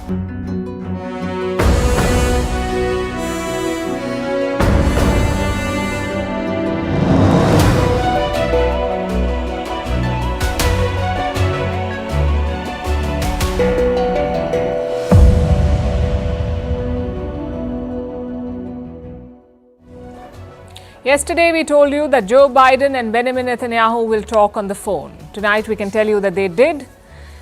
Yesterday, we told you that Joe Biden and Benjamin Netanyahu will talk on the phone. Tonight, we can tell you that they did.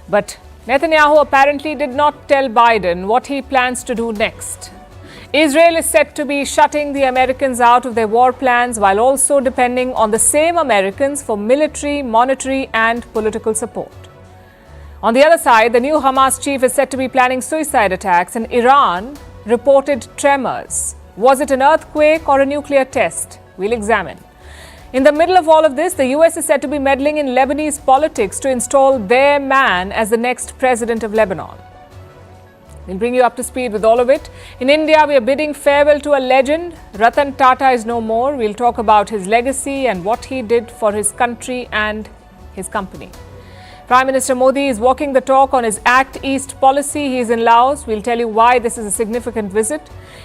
But Netanyahu apparently did not tell Biden what he plans to do next. Israel is said to be shutting the Americans out of their war plans while also depending on the same Americans for military, monetary and political support. On the other side, the new Hamas chief is said to be planning suicide attacks, and Iran reported tremors. Was it an earthquake or a nuclear test? We'll examine. In the middle of all of this, the US is said to be meddling in Lebanese politics to install their man as the next president of Lebanon. We'll bring you up to speed with all of it. In India, we are bidding farewell to a legend. Ratan Tata is no more. We'll talk about his legacy and what he did for his country and his company. Prime Minister Modi is walking the talk on his Act East policy. He is in Laos. We'll tell you why this is a significant visit.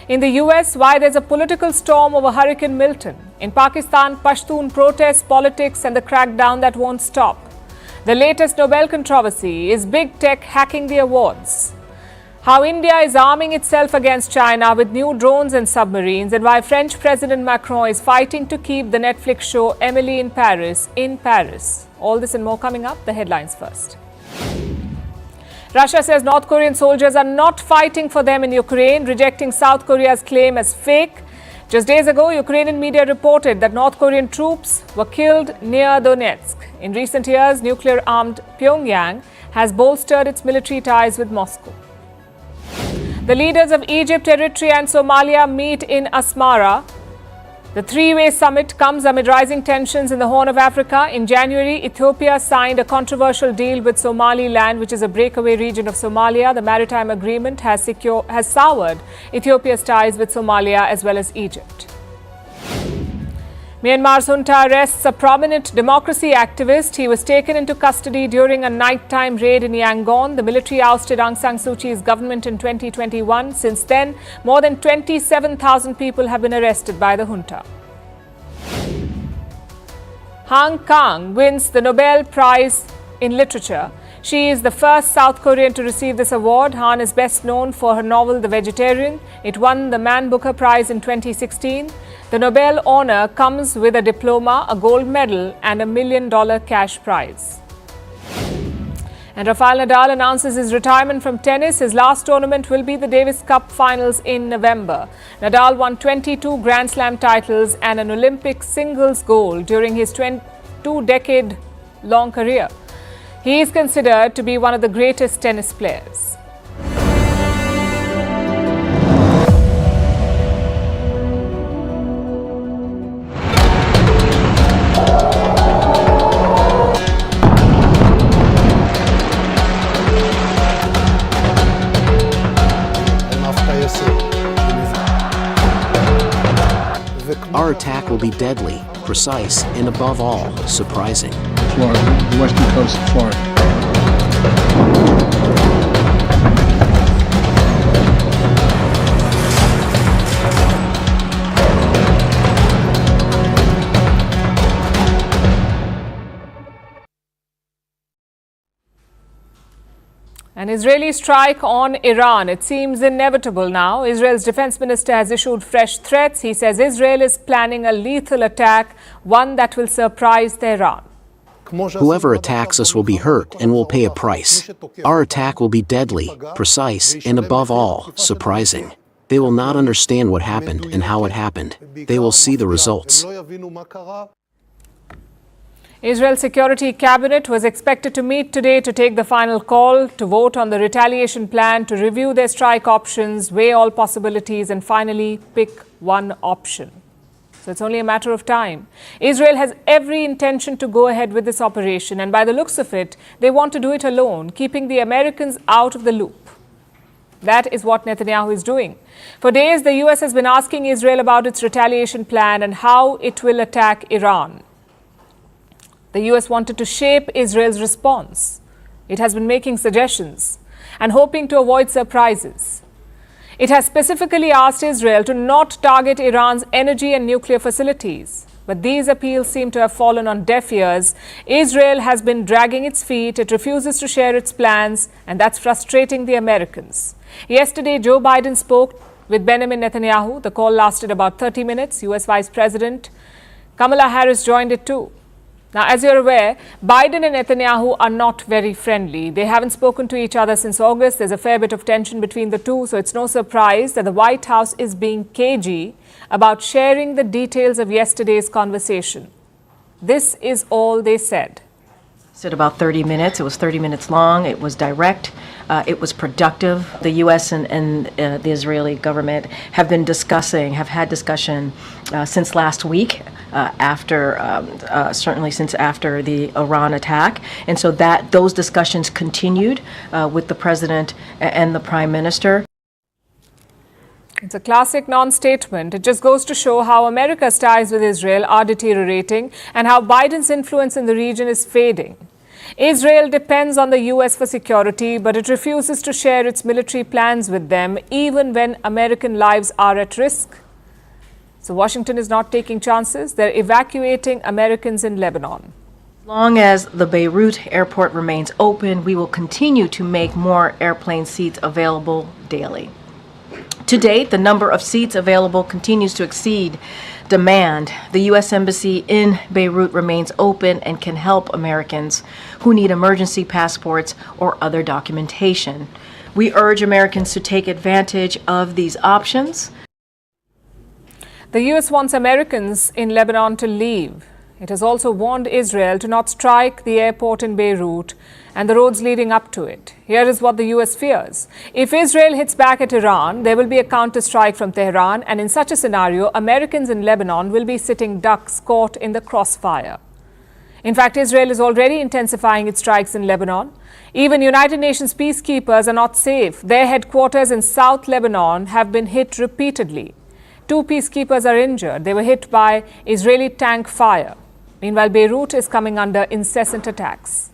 In the US, why there's a political storm over Hurricane Milton. In Pakistan, Pashtun protests, politics and the crackdown that won't stop. The latest Nobel controversy is big tech hacking the awards. How India is arming itself against China with new drones and submarines, and why French President Macron is fighting to keep the Netflix show Emily in Paris in Paris. All this and more coming up. The headlines first. Russia says North Korean soldiers are not fighting for them in Ukraine, rejecting South Korea's claim as fake. Just days ago, Ukrainian media reported that North Korean troops were killed near Donetsk. In recent years, nuclear-armed Pyongyang has bolstered its military ties with Moscow. The leaders of Egypt, Eritrea and Somalia meet in Asmara. The three-way summit comes amid rising tensions in the Horn of Africa. In January, Ethiopia signed a controversial deal with Somaliland, which is a breakaway region of Somalia. The maritime agreement has soured Ethiopia's ties with Somalia as well as Egypt. Myanmar's junta arrests a prominent democracy activist. He was taken into custody during a nighttime raid in Yangon. The military ousted Aung San Suu Kyi's government in 2021. Since then, more than 27,000 people have been arrested by the junta. Han Kang wins the Nobel Prize in Literature. She is the first South Korean to receive this award. Han is best known for her novel The Vegetarian. It won the Man Booker Prize in 2016. The Nobel honor comes with a diploma, a gold medal and $1 million cash prize. And Rafael Nadal announces his retirement from tennis. His last tournament will be the Davis Cup Finals in November. Nadal won 22 Grand Slam titles and an Olympic singles gold during his 22-decade-long career. He is considered to be one of the greatest tennis players. Our attack will be deadly, precise, and above all, surprising. Florida, the western coast of Florida. An Israeli strike on Iran. It seems inevitable now. Israel's defense minister has issued fresh threats. He says Israel is planning a lethal attack, one that will surprise Tehran. Whoever attacks us will be hurt and will pay a price. Our attack will be deadly, precise, and above all, surprising. They will not understand what happened and how it happened. They will see the results. Israel's Security Cabinet was expected to meet today to take the final call, to vote on the retaliation plan, to review their strike options, weigh all possibilities, and finally pick one option. So it's only a matter of time. Israel has every intention to go ahead with this operation, and by the looks of it, they want to do it alone, keeping the Americans out of the loop. That is what Netanyahu is doing. For days, the US has been asking Israel about its retaliation plan and how it will attack Iran. The US wanted to shape Israel's response. It has been making suggestions. and hoping to avoid surprises. It has specifically asked Israel to not target Iran's energy and nuclear facilities. But these appeals seem to have fallen on deaf ears. Israel has been dragging its feet. It refuses to share its plans, and that's frustrating the Americans. Yesterday, Joe Biden spoke with Benjamin Netanyahu. The call lasted about 30 minutes. US Vice President Kamala Harris joined it too. Now, as you're aware, Biden and Netanyahu are not very friendly. They haven't spoken to each other since August. There's a fair bit of tension between the two, so it's no surprise that the White House is being cagey about sharing the details of yesterday's conversation. This is all they said. Said about 30 minutes. It was 30 minutes long. It was direct. It was productive. The U.S. and the Israeli government have had discussion since last week, certainly since after the Iran attack. And so those discussions continued with the president and the prime minister. It's a classic non-statement. It just goes to show how America's ties with Israel are deteriorating and how Biden's influence in the region is fading. Israel depends on the U.S. for security, but it refuses to share its military plans with them, even when American lives are at risk. So Washington is not taking chances. They're evacuating Americans in Lebanon. As long as the Beirut airport remains open, we will continue to make more airplane seats available daily. To date, the number of seats available continues to exceed demand. The U.S. Embassy in Beirut remains open and can help Americans who need emergency passports or other documentation. We urge Americans to take advantage of these options. The U.S. wants Americans in Lebanon to leave. It has also warned Israel to not strike the airport in Beirut and the roads leading up to it. Here is what the U.S. fears. If Israel hits back at Iran, there will be a counterstrike from Tehran, and in such a scenario, Americans in Lebanon will be sitting ducks caught in the crossfire. In fact, Israel is already intensifying its strikes in Lebanon. Even United Nations peacekeepers are not safe. Their headquarters in South Lebanon have been hit repeatedly. 2 peacekeepers are injured. They were hit by Israeli tank fire. Meanwhile, Beirut is coming under incessant attacks.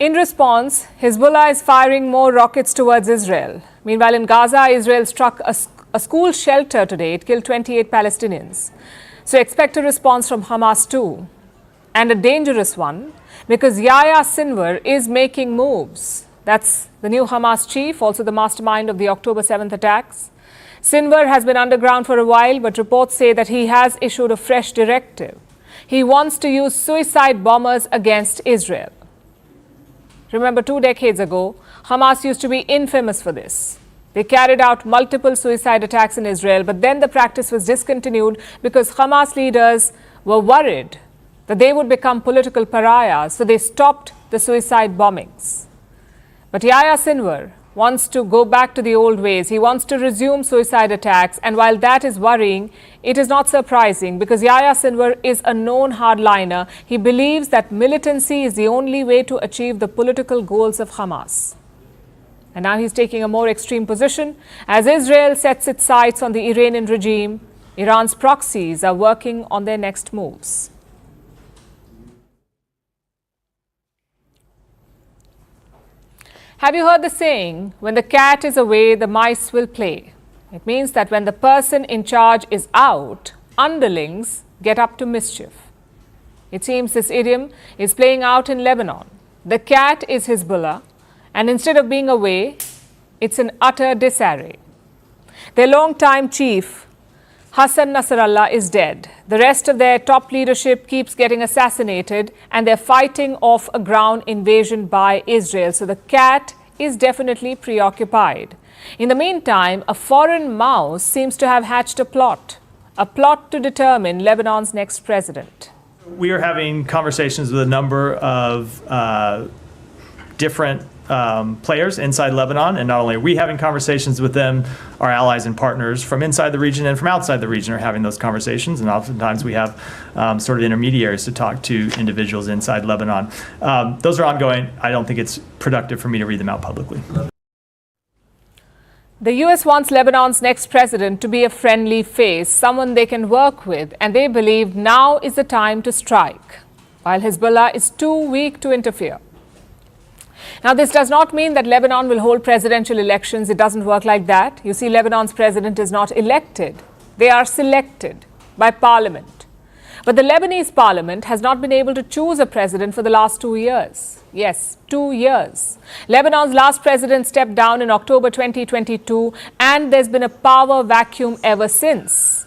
In response, Hezbollah is firing more rockets towards Israel. Meanwhile, in Gaza, Israel struck a school shelter today. It killed 28 Palestinians. So expect a response from Hamas too. And a dangerous one, because Yahya Sinwar is making moves. That's the new Hamas chief, also the mastermind of the October 7th attacks. Sinwar has been underground for a while, but reports say that he has issued a fresh directive. He wants to use suicide bombers against Israel. Remember, 2 decades ago, Hamas used to be infamous for this. They carried out multiple suicide attacks in Israel, but then the practice was discontinued because Hamas leaders were worried that they would become political pariahs, so they stopped the suicide bombings. But Yahya Sinwar wants to go back to the old ways. He wants to resume suicide attacks, and while that is worrying, it is not surprising because Yahya Sinwar is a known hardliner. He believes that militancy is the only way to achieve the political goals of Hamas. And now he's taking a more extreme position. As Israel sets its sights on the Iranian regime, Iran's proxies are working on their next moves. Have you heard the saying, when the cat is away, the mice will play? It means that when the person in charge is out, underlings get up to mischief. It seems this idiom is playing out in Lebanon. The cat is Hezbollah, and instead of being away, it's in utter disarray. Their long-time chief, Hassan Nasrallah, is dead. The rest of their top leadership keeps getting assassinated, and they're fighting off a ground invasion by Israel. So the cat is definitely preoccupied. In the meantime, a foreign mouse seems to have hatched a plot to determine Lebanon's next president. We are having conversations with a number of different players inside Lebanon, and not only are we having conversations with them, our allies and partners from inside the region and from outside the region are having those conversations, and oftentimes we have sort of intermediaries to talk to individuals inside Lebanon. Those are ongoing. I don't think it's productive for me to read them out publicly. The US wants Lebanon's next president to be a friendly face, someone they can work with, and they believe now is the time to strike, while Hezbollah is too weak to interfere. Now, this does not mean that Lebanon will hold presidential elections. It doesn't work like that. You see, Lebanon's president is not elected. They are selected by parliament. But the Lebanese parliament has not been able to choose a president for the last 2 years. Yes, 2 years. Lebanon's last president stepped down in October 2022, and there's been a power vacuum ever since.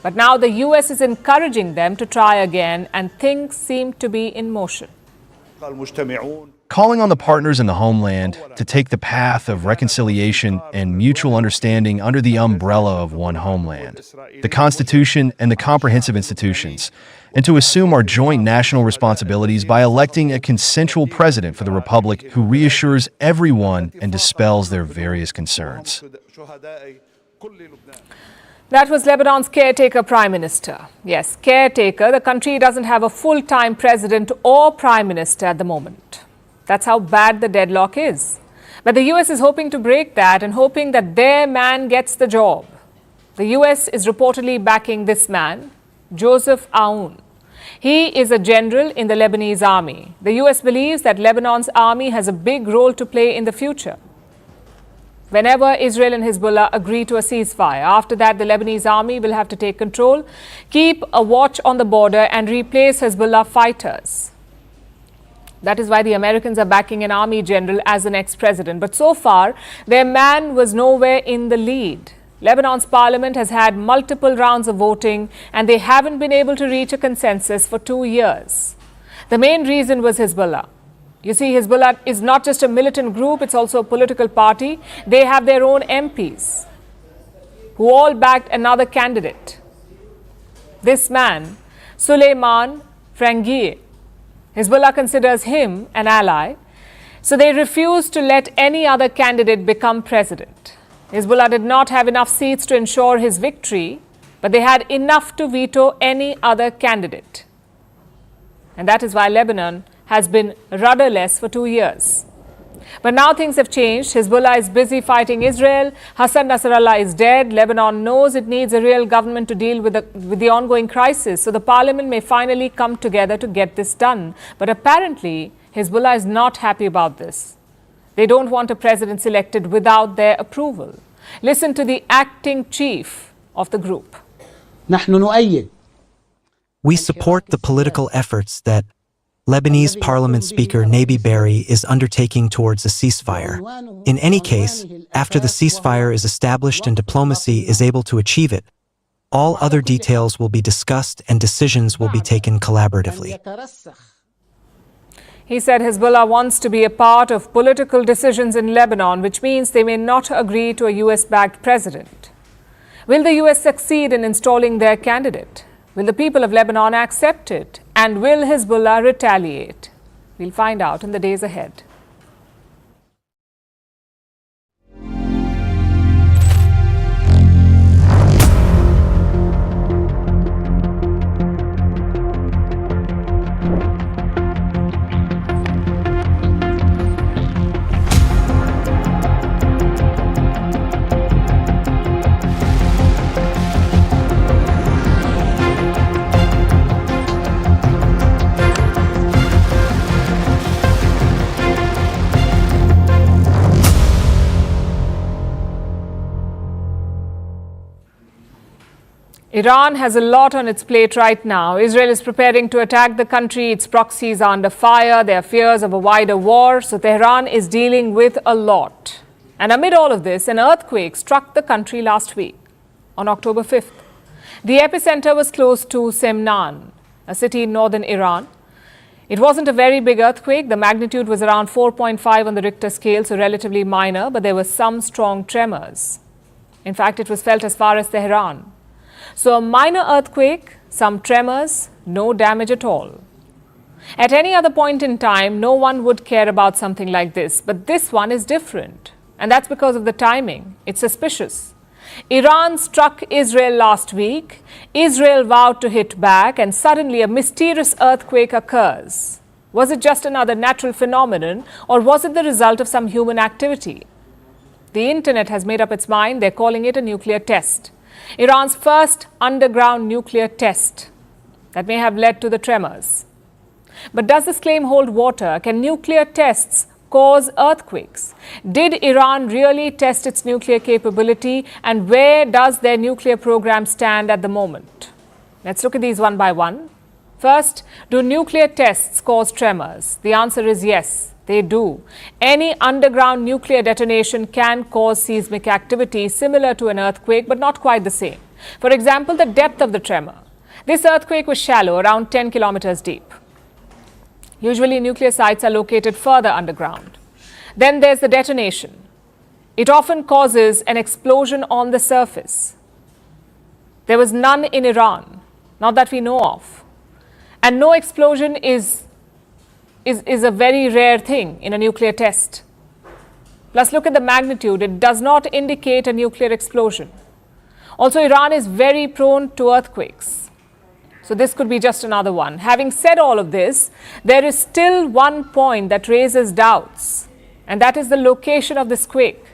But now the US is encouraging them to try again, and things seem to be in motion. Calling on the partners in the homeland to take the path of reconciliation and mutual understanding under the umbrella of one homeland, the Constitution and the comprehensive institutions, and to assume our joint national responsibilities by electing a consensual president for the Republic who reassures everyone and dispels their various concerns. That was Lebanon's caretaker prime minister. Yes, caretaker. The country doesn't have a full-time president or prime minister at the moment. That's how bad the deadlock is. But the US is hoping to break that and hoping that their man gets the job. The US is reportedly backing this man, Joseph Aoun. He is a general in the Lebanese army. The US believes that Lebanon's army has a big role to play in the future. Whenever Israel and Hezbollah agree to a ceasefire, after that the Lebanese army will have to take control, keep a watch on the border and replace Hezbollah fighters. That is why the Americans are backing an army general as the next president. But so far, their man was nowhere in the lead. Lebanon's parliament has had multiple rounds of voting, and they haven't been able to reach a consensus for 2 years. The main reason was Hezbollah. You see, Hezbollah is not just a militant group, it's also a political party. They have their own MPs who all backed another candidate. This man, Suleiman Frangieh. Hezbollah considers him an ally, so they refused to let any other candidate become president. Hezbollah did not have enough seats to ensure his victory, but they had enough to veto any other candidate. And that is why Lebanon has been rudderless for 2 years. But now things have changed. Hezbollah is busy fighting Israel. Hassan Nasrallah is dead. Lebanon knows it needs a real government to deal with the ongoing crisis. So the parliament may finally come together to get this done. But apparently, Hezbollah is not happy about this. They don't want a president selected without their approval. Listen to the acting chief of the group. We support the political efforts that Lebanese Parliament Speaker Nabi Berri is undertaking towards a ceasefire. In any case, after the ceasefire is established and diplomacy is able to achieve it, all other details will be discussed and decisions will be taken collaboratively. He said Hezbollah wants to be a part of political decisions in Lebanon, which means they may not agree to a US-backed president. Will the US succeed in installing their candidate? Will the people of Lebanon accept it? And will Hezbollah retaliate? We'll find out in the days ahead. Iran has a lot on its plate right now. Israel is preparing to attack the country. Its proxies are under fire. There are fears of a wider war. So Tehran is dealing with a lot. And amid all of this, an earthquake struck the country last week on October 5th. The epicenter was close to Semnan, a city in northern Iran. It wasn't a very big earthquake. The magnitude was around 4.5 on the Richter scale, so relatively minor, but there were some strong tremors. In fact, it was felt as far as Tehran. So a minor earthquake, some tremors, no damage at all. At any other point in time, no one would care about something like this. But this one is different. And that's because of the timing. It's suspicious. Iran struck Israel last week. Israel vowed to hit back, and suddenly a mysterious earthquake occurs. Was it just another natural phenomenon, or was it the result of some human activity? The internet has made up its mind. They're calling it a nuclear test. Iran's first underground nuclear test that may have led to the tremors. But does this claim hold water? Can nuclear tests cause earthquakes? Did Iran really test its nuclear capability, and where does their nuclear program stand at the moment? Let's look at these one by one. First, do nuclear tests cause tremors? The answer is yes, they do. Any underground nuclear detonation can cause seismic activity similar to an earthquake, but not quite the same. For example, the depth of the tremor. This earthquake was shallow, around 10 kilometers deep. Usually, nuclear sites are located further underground. Then there's the detonation. It often causes an explosion on the surface. There was none in Iran, not that we know of. And no explosion is a very rare thing in a nuclear test. Plus, look at the magnitude. It does not indicate a nuclear explosion. Also, Iran is very prone to earthquakes. So this could be just another one. Having said all of this, there is still one point that raises doubts, and that is the location of this quake.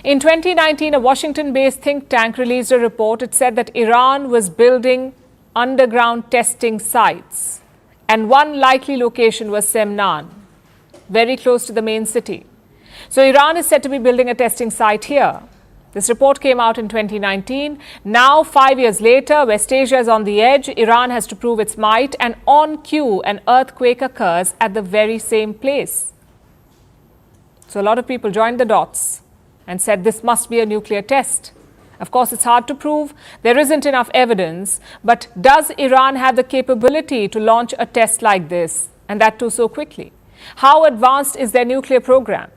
In 2019, a Washington-based think tank released a report. It said that Iran was building underground testing sites, and one likely location was Semnan, very close to the main city. So Iran is said to be building a testing site here. This report came out in 2019. Now, 5 years later, West Asia is on the edge. Iran has to prove its might, and on cue, an earthquake occurs at the very same place. So a lot of people joined the dots and said this must be a nuclear test. Of course, it's hard to prove. There isn't enough evidence. But does Iran have the capability to launch a test like this, and that too so quickly? How advanced is their nuclear program?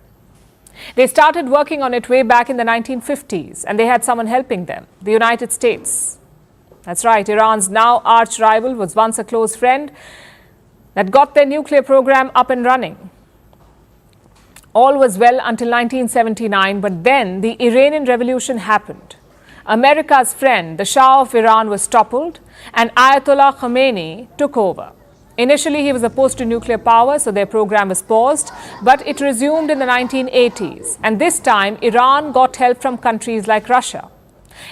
They started working on it way back in the 1950s, and they had someone helping them, the United States. That's right, Iran's now arch rival was once a close friend that got their nuclear program up and running. All was well until 1979, but then the Iranian Revolution happened. America's friend, the Shah of Iran, was toppled, and Ayatollah Khomeini took over. Initially, he was opposed to nuclear power, so their program was paused, but it resumed in the 1980s. And this time, Iran got help from countries like Russia.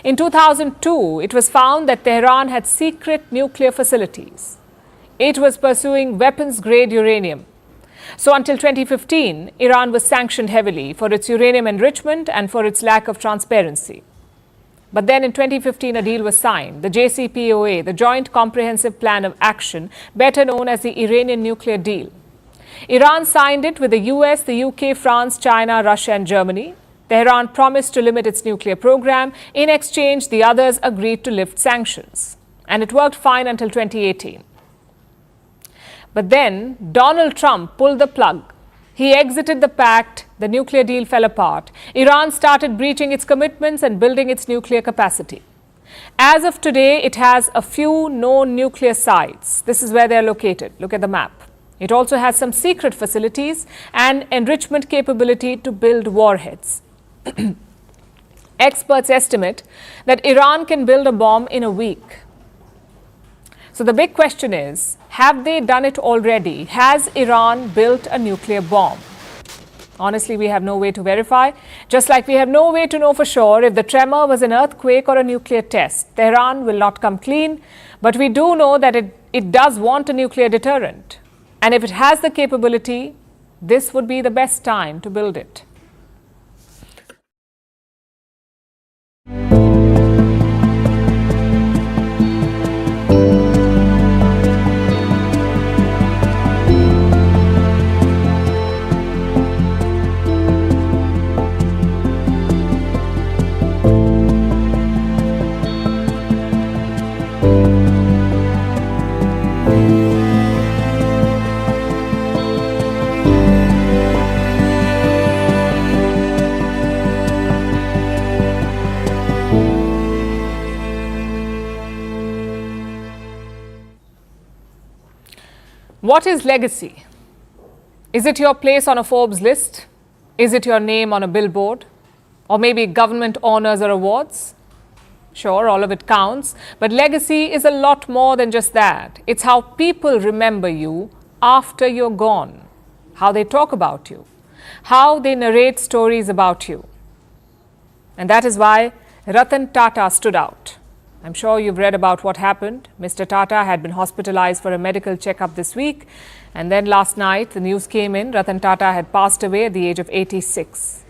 In 2002, it was found that Tehran had secret nuclear facilities. It was pursuing weapons-grade uranium. So until 2015, Iran was sanctioned heavily for its uranium enrichment and for its lack of transparency. But then in 2015, a deal was signed, the JCPOA, the Joint Comprehensive Plan of Action, better known as the Iranian Nuclear Deal. Iran signed it with the US, the UK, France, China, Russia, and Germany. Tehran promised to limit its nuclear program. In exchange, the others agreed to lift sanctions. And it worked fine until 2018. But then Donald Trump pulled the plug. He exited the pact, the nuclear deal fell apart. Iran started breaching its commitments and building its nuclear capacity. As of today, it has a few known nuclear sites. This is where they're located. Look at the map. It also has some secret facilities and enrichment capability to build warheads. Experts estimate that Iran can build a bomb in a week. So the big question is, have they done it already? Has Iran built a nuclear bomb? Honestly, we have no way to verify, just like we have no way to know for sure if the tremor was an earthquake or a nuclear test. Tehran will not come clean, but we do know that it does want a nuclear deterrent. And if it has the capability, this would be the best time to build it. What is legacy? Is it your place on a Forbes list? Is it your name on a billboard? Or maybe government honors or awards? Sure, all of it counts, but legacy is a lot more than just that. It's how people remember you after you're gone, how they talk about you, how they narrate stories about you. And that is why Ratan Tata stood out. I'm sure you've read about what happened. Mr. Tata had been hospitalized for a medical checkup this week, and then last night the news came in, Ratan Tata had passed away at the age of 86.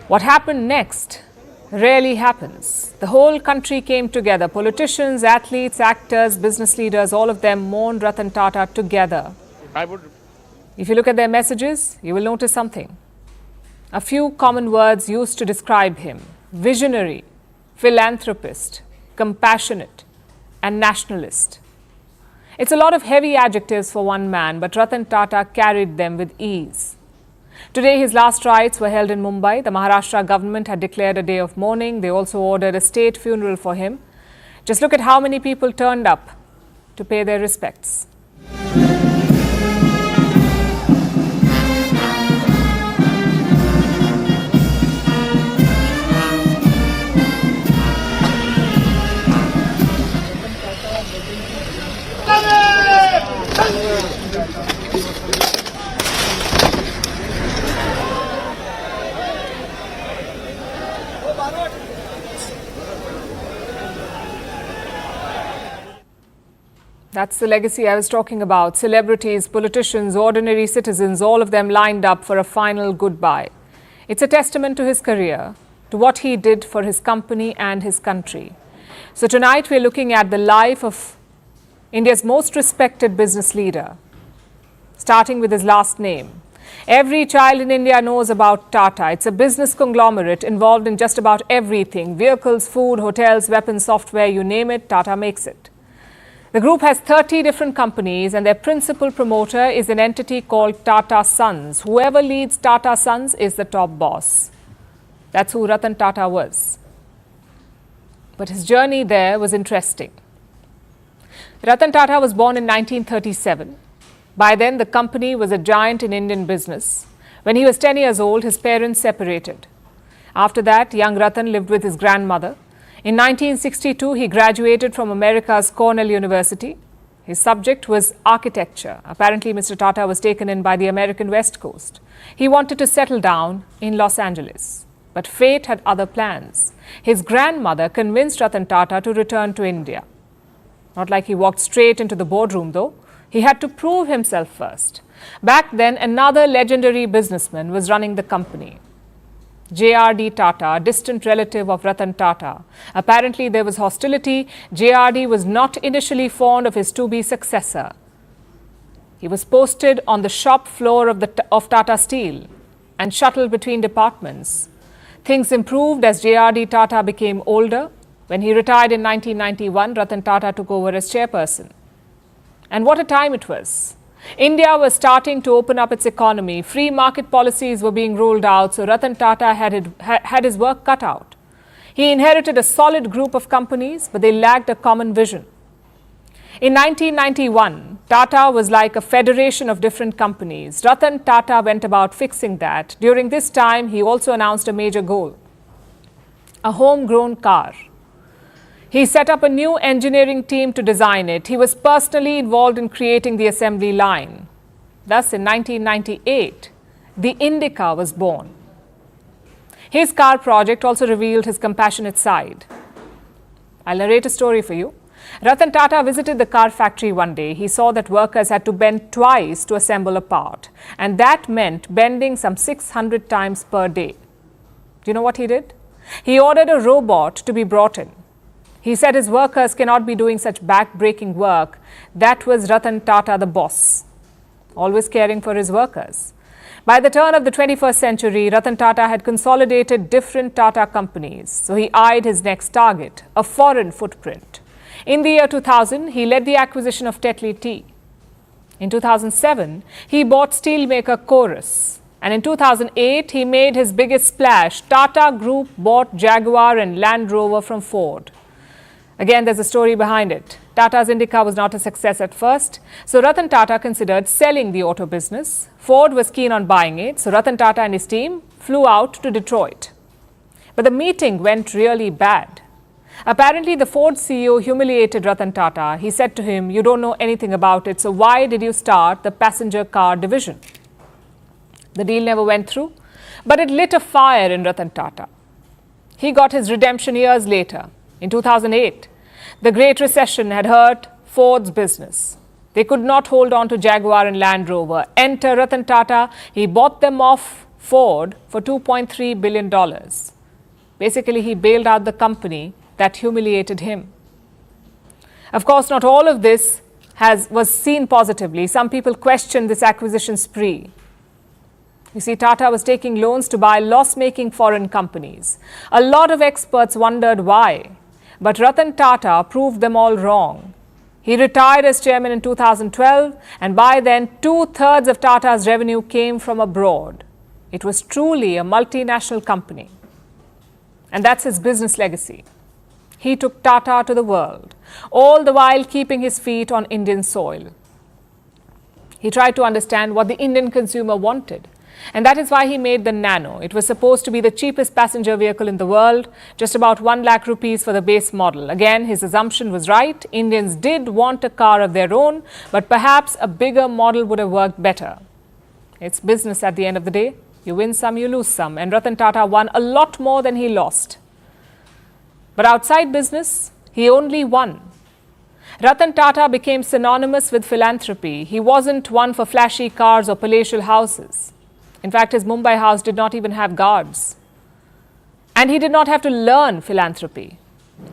What happened next rarely happens. The whole country came together. Politicians, athletes, actors, business leaders, all of them mourned Ratan Tata together. If you look at their messages, you will notice something. A few common words used to describe him: visionary, philanthropist, compassionate, and nationalist. It's a lot of heavy adjectives for one man, but Ratan Tata carried them with ease. Today, his last rites were held in Mumbai. The Maharashtra government had declared a day of mourning. They also ordered a state funeral for him. Just look at how many people turned up to pay their respects. That's the legacy I was talking about. Celebrities, politicians, ordinary citizens, all of them lined up for a final goodbye. It's a testament to his career, to what he did for his company and his country. So tonight we're looking at the life of India's most respected business leader, starting with his last name. Every child in India knows about Tata. It's a business conglomerate involved in just about everything: vehicles, food, hotels, weapons, software, you name it, Tata makes it. The group has 30 different companies, and their principal promoter is an entity called Tata Sons. Whoever leads Tata Sons is the top boss. That's who Ratan Tata was. But his journey there was interesting. Ratan Tata was born in 1937. By then, the company was a giant in Indian business. When he was 10 years old, his parents separated. After that, young Ratan lived with his grandmother. In 1962, he graduated from America's Cornell University. His subject was architecture. Apparently, Mr. Tata was taken in by the American West Coast. He wanted to settle down in Los Angeles. But fate had other plans. His grandmother convinced Ratan Tata to return to India. Not like he walked straight into the boardroom, though. He had to prove himself first. Back then, another legendary businessman was running the company. JRD Tata, a distant relative of Ratan Tata. Apparently, there was hostility. JRD was not initially fond of his to-be successor. He was posted on the shop floor of Tata Steel and shuttled between departments. Things improved as JRD Tata became older. When he retired in 1991, Ratan Tata took over as chairperson. And what a time it was. India was starting to open up its economy. Free market policies were being rolled out, so Ratan Tata had his work cut out. He inherited a solid group of companies, but they lacked a common vision. In 1991, Tata was like a federation of different companies. Ratan Tata went about fixing that. During this time, he also announced a major goal: a homegrown car. He set up a new engineering team to design it. He was personally involved in creating the assembly line. Thus, in 1998, the Indica was born. His car project also revealed his compassionate side. I'll narrate a story for you. Ratan Tata visited the car factory one day. He saw that workers had to bend twice to assemble a part, and that meant bending some 600 times per day. Do you know what he did? He ordered a robot to be brought in. He said his workers cannot be doing such back-breaking work. That was Ratan Tata, the boss, always caring for his workers. By the turn of the 21st century, Ratan Tata had consolidated different Tata companies, so he eyed his next target, a foreign footprint. In the year 2000, he led the acquisition of Tetley Tea. In 2007, he bought steelmaker Chorus. And in 2008, he made his biggest splash. Tata Group bought Jaguar and Land Rover from Ford. Again, there's a story behind it. Tata's Indica was not a success at first, so Ratan Tata considered selling the auto business. Ford was keen on buying it, so Ratan Tata and his team flew out to Detroit. But the meeting went really bad. Apparently, the Ford CEO humiliated Ratan Tata. He said to him, "You don't know anything about it, so why did you start the passenger car division?" The deal never went through, but it lit a fire in Ratan Tata. He got his redemption years later. In 2008, the Great Recession had hurt Ford's business. They could not hold on to Jaguar and Land Rover. Enter Ratan Tata. He bought them off Ford for $2.3 billion. Basically, he bailed out the company that humiliated him. Of course, not all of this was seen positively. Some people questioned this acquisition spree. You see, Tata was taking loans to buy loss-making foreign companies. A lot of experts wondered why, but Ratan Tata proved them all wrong. He retired as chairman in 2012, and by then, 2/3 of Tata's revenue came from abroad. It was truly a multinational company. And that's his business legacy. He took Tata to the world, all the while keeping his feet on Indian soil. He tried to understand what the Indian consumer wanted. And that is why he made the Nano. It was supposed to be the cheapest passenger vehicle in the world, just about 1 lakh rupees for the base model. Again, his assumption was right. Indians did want a car of their own, but perhaps a bigger model would have worked better. It's business at the end of the day. You win some, you lose some. And Ratan Tata won a lot more than he lost. But outside business, he only won. Ratan Tata became synonymous with philanthropy. He wasn't one for flashy cars or palatial houses. In fact, his Mumbai house did not even have guards. And he did not have to learn philanthropy.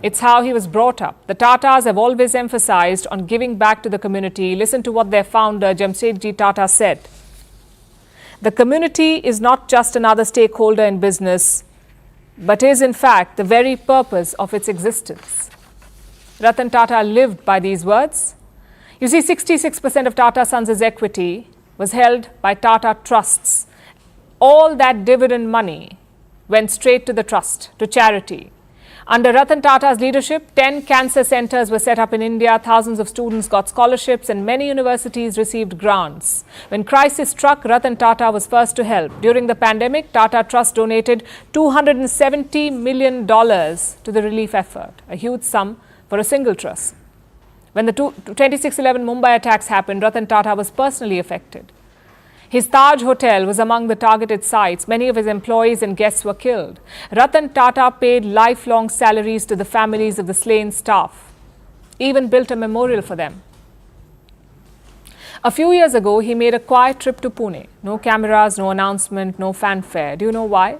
It's how he was brought up. The Tatas have always emphasized on giving back to the community. Listen to what their founder, Jamsetji Tata, said. The community is not just another stakeholder in business, but is in fact the very purpose of its existence. Ratan Tata lived by these words. You see, 66% of Tata Sons' equity was held by Tata Trusts. All that dividend money went straight to the trust, to charity. Under Ratan Tata's leadership, 10 cancer centers were set up in India, thousands of students got scholarships, and many universities received grants. When crisis struck, Ratan Tata was first to help. During the pandemic, Tata Trust donated $270 million to the relief effort, a huge sum for a single trust. When the 26/11 Mumbai attacks happened, Ratan Tata was personally affected. His Taj Hotel was among the targeted sites. Many of his employees and guests were killed. Ratan Tata paid lifelong salaries to the families of the slain staff, even built a memorial for them. A few years ago, he made a quiet trip to Pune. No cameras, no announcement, no fanfare. Do you know why?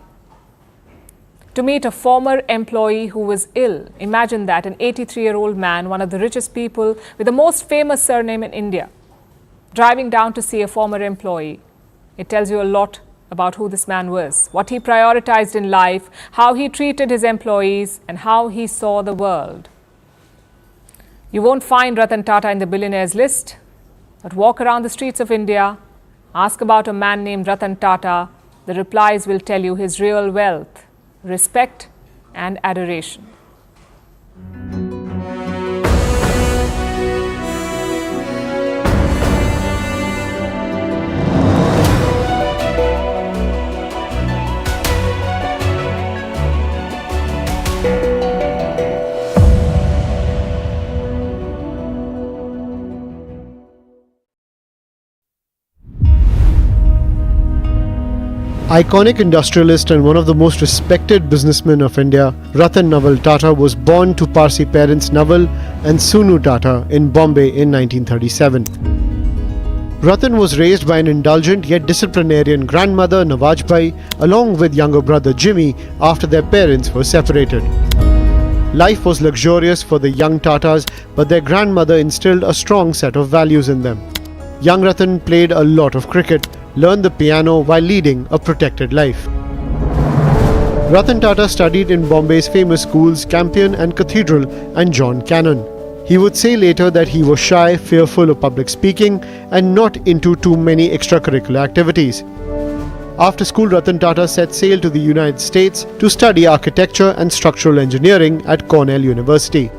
To meet a former employee who was ill. Imagine that, an 83-year-old man, one of the richest people with the most famous surname in India, driving down to see a former employee. It tells you a lot about who this man was, what he prioritized in life, how he treated his employees, and how he saw the world. You won't find Ratan Tata in the billionaires list, but walk around the streets of India, ask about a man named Ratan Tata, the replies will tell you his real wealth, respect and adoration. Iconic industrialist and one of the most respected businessmen of India, Ratan Naval Tata was born to Parsi parents Naval and Sunu Tata in Bombay in 1937. Ratan was raised by an indulgent yet disciplinarian grandmother Nawajbai along with younger brother Jimmy after their parents were separated. Life was luxurious for the young Tatas, but their grandmother instilled a strong set of values in them. Young Ratan played a lot of cricket, learned the piano while leading a protected life. Ratan Tata studied in Bombay's famous schools Campion and Cathedral and John Cannon. He would say later that he was shy, fearful of public speaking and not into too many extracurricular activities. After school, Ratan Tata set sail to the United States to study architecture and structural engineering at Cornell University.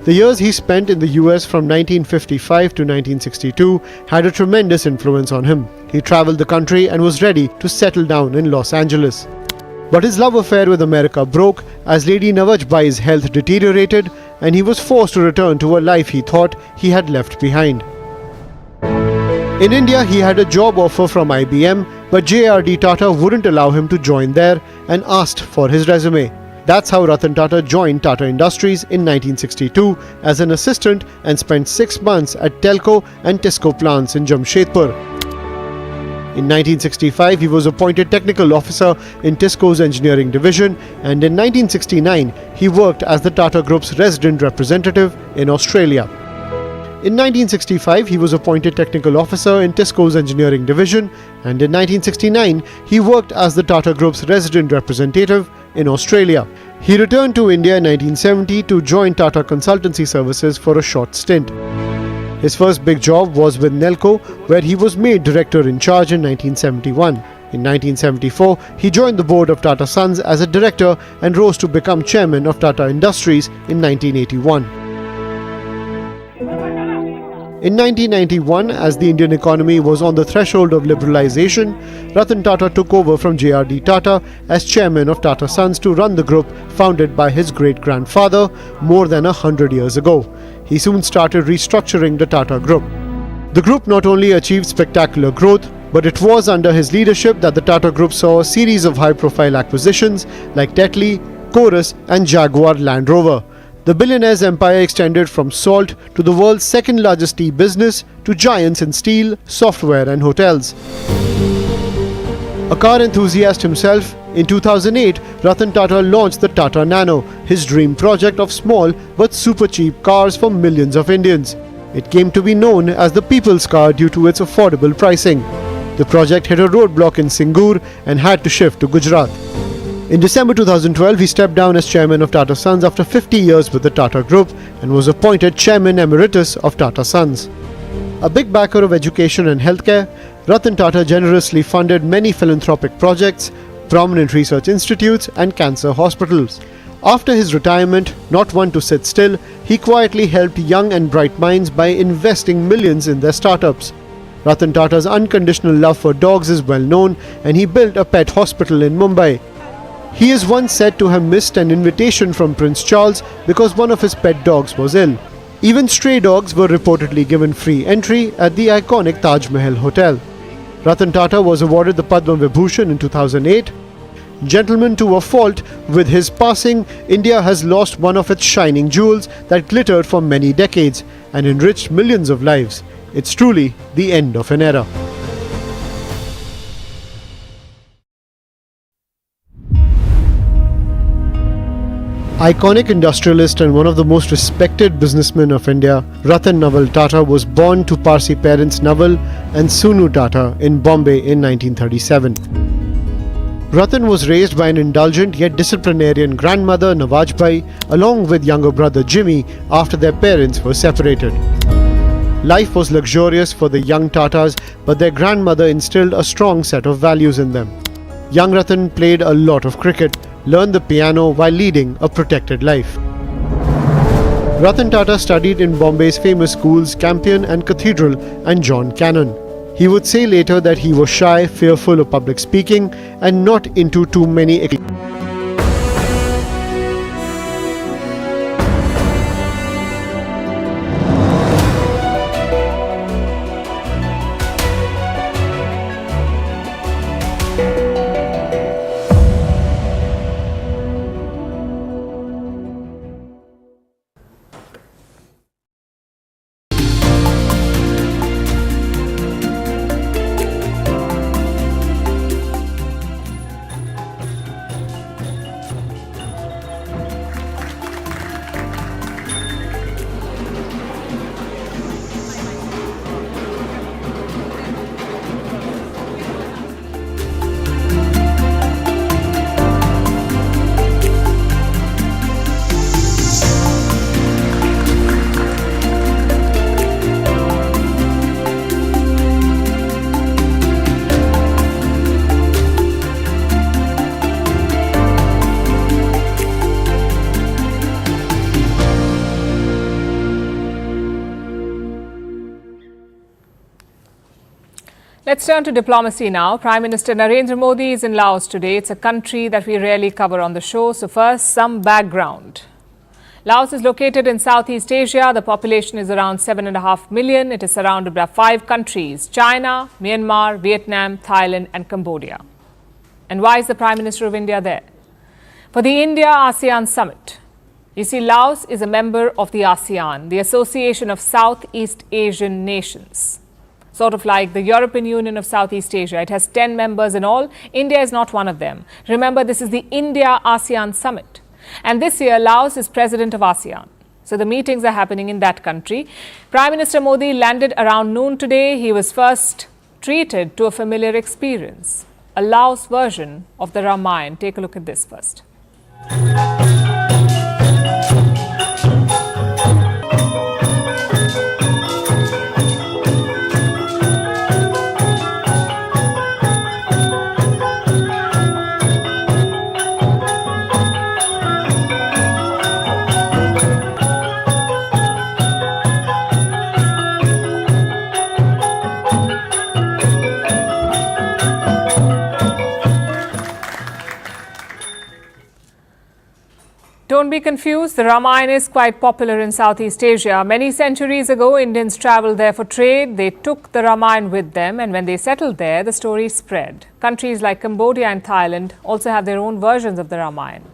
The years he spent in the US from 1955 to 1962 had a tremendous influence on him. He traveled the country and was ready to settle down in Los Angeles. But his love affair with America broke as Lady Nawajbai's health deteriorated and he was forced to return to a life he thought he had left behind. In India, he had a job offer from IBM, but JRD Tata wouldn't allow him to join there and asked for his resume. That's how Ratan Tata joined Tata Industries in 1962 as an assistant and spent 6 months at Telco and Tisco plants in Jamshedpur. In 1965, he was appointed technical officer in Tisco's engineering division, and in 1969, he worked as the Tata Group's resident representative in Australia. In 1965, he was appointed technical officer in Tisco's engineering division, and in 1969, he worked as the Tata Group's resident representative in Australia. He returned to India in 1970 to join Tata Consultancy Services for a short stint. His first big job was with Nelco, where he was made director in charge in 1971. In 1974, he joined the board of Tata Sons as a director and rose to become chairman of Tata Industries in 1981. In 1991, as the Indian economy was on the threshold of liberalization, Ratan Tata took over from JRD Tata as chairman of Tata Sons to run the group founded by his great-grandfather more than 100 years ago. He soon started restructuring the Tata Group. The group not only achieved spectacular growth, but it was under his leadership that the Tata Group saw a series of high-profile acquisitions like Tetley, Chorus and Jaguar Land Rover. The billionaire's empire extended from salt to the world's second-largest tea business to giants in steel, software and hotels. A car enthusiast himself, in 2008, Ratan Tata launched the Tata Nano, his dream project of small but super cheap cars for millions of Indians. It came to be known as the people's car due to its affordable pricing. The project hit a roadblock in Singur and had to shift to Gujarat. In December 2012, he stepped down as chairman of Tata Sons after 50 years with the Tata Group and was appointed chairman emeritus of Tata Sons. A big backer of education and healthcare, Ratan Tata generously funded many philanthropic projects, prominent research institutes and cancer hospitals. After his retirement, not one to sit still, he quietly helped young and bright minds by investing millions in their startups. Ratan Tata's unconditional love for dogs is well known, and he built a pet hospital in Mumbai. He is once said to have missed an invitation from Prince Charles because one of his pet dogs was ill. Even stray dogs were reportedly given free entry at the iconic Taj Mahal Hotel. Ratan Tata was awarded the Padma Vibhushan in 2008. Gentleman to a fault, with his passing, India has lost one of its shining jewels that glittered for many decades and enriched millions of lives. It's truly the end of an era. Iconic industrialist and one of the most respected businessmen of India, Ratan Tata was born to Parsi parents Naval and Sunu Tata in Bombay in 1937. Ratan was raised by an indulgent yet disciplinarian grandmother Nawajbai along with younger brother Jimmy after their parents were separated. Life was luxurious for the young Tatas, but their grandmother instilled a strong set of values in them. Young Ratan played a lot of cricket, learned the piano while leading a protected life. Ratan Tata studied in Bombay's famous schools Campion and Cathedral and John Cannon. He would say later that he was shy, fearful of public speaking and not into too many Let's turn to diplomacy now. Prime Minister Narendra Modi is in Laos today. It's a country that we rarely cover on the show. So first, some background. Laos is located in Southeast Asia. The population is around 7.5 million. It is surrounded by 5 countries: China, Myanmar, Vietnam, Thailand and Cambodia. And why is the Prime Minister of India there? For the India-ASEAN Summit. You see, Laos is a member of the ASEAN, the Association of Southeast Asian Nations. Sort of like the European Union of Southeast Asia. It has 10 members in all. India is not one of them. Remember, this is the India-ASEAN Summit. And this year, Laos is president of ASEAN. So the meetings are happening in that country. Prime Minister Modi landed around noon today. He was first treated to a familiar experience, a Laos version of the Ramayana. Take a look at this first. Don't be confused, the Ramayana is quite popular in Southeast Asia. Many centuries ago, Indians travelled there for trade. They took the Ramayana with them, and when they settled there, the story spread. Countries like Cambodia and Thailand also have their own versions of the Ramayana.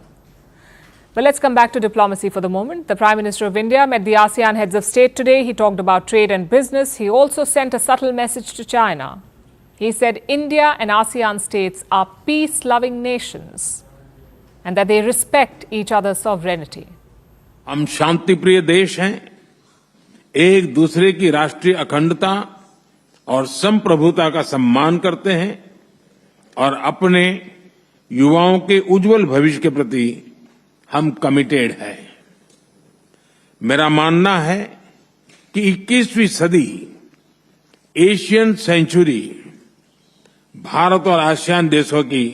But let's come back to diplomacy for the moment. The Prime Minister of India met the ASEAN heads of state today. He talked about trade and business. He also sent a subtle message to China. He said India and ASEAN states are peace-loving nations, and that they respect each other's sovereignty. हम शांति प्रिय देश हैं, एक दूसरे की राष्ट्रीय अखंडता और संप्रभुता का सम्मान करते हैं और अपने युवाओं के उज्जवल भविष्य के प्रति हम कमिटेड हैं। मेरा मानना है कि 21वीं सदी एशियन सेंचुरी भारत और आसियान देशों की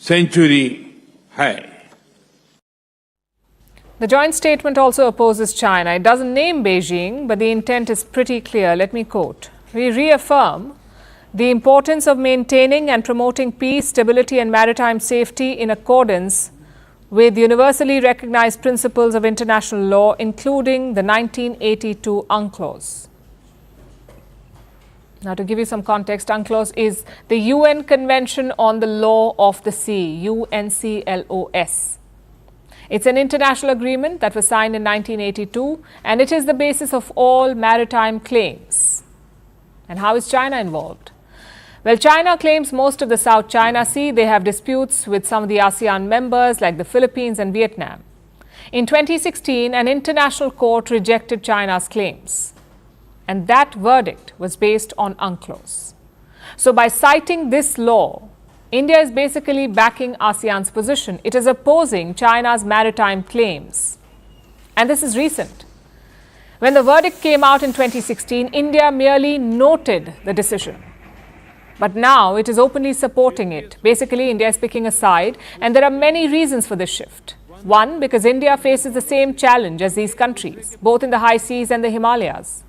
सेंचुरी है। The joint statement also opposes China. It doesn't name Beijing, but the intent is pretty clear. Let me quote. We reaffirm the importance of maintaining and promoting peace, stability and maritime safety in accordance with universally recognized principles of international law, including the 1982 UNCLOS. Now, to give you some context, UNCLOS is the UN Convention on the Law of the Sea, UNCLOS. It's an international agreement that was signed in 1982, and it is the basis of all maritime claims. And how is China involved? Well, China claims most of the South China Sea. They have disputes with some of the ASEAN members like the Philippines and Vietnam. In 2016, an international court rejected China's claims, and that verdict was based on UNCLOS. So by citing this law, India is basically backing ASEAN's position. It is opposing China's maritime claims. And this is recent. When the verdict came out in 2016, India merely noted the decision. But now it is openly supporting it. Basically, India is picking a side, and there are many reasons for this shift. One, because India faces the same challenge as these countries, both in the high seas and the Himalayas.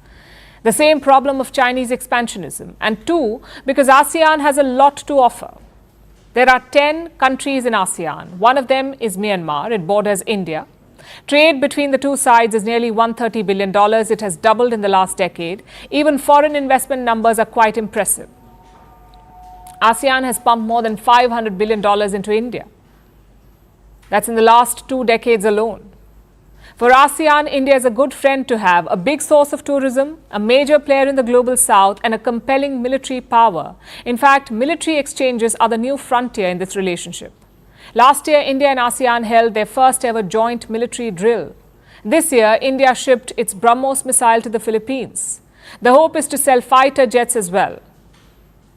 The same problem of Chinese expansionism. And two, because ASEAN has a lot to offer. There are 10 countries in ASEAN. One of them is Myanmar. It borders India. Trade between the two sides is nearly $130 billion. It has doubled in the last decade. Even foreign investment numbers are quite impressive. ASEAN has pumped more than $500 billion into India. That's in the last 2 decades alone. For ASEAN, India is a good friend to have, a big source of tourism, a major player in the global south, and a compelling military power. In fact, military exchanges are the new frontier in this relationship. Last year, India and ASEAN held their first ever joint military drill. This year, India shipped its BrahMos missile to the Philippines. The hope is to sell fighter jets as well.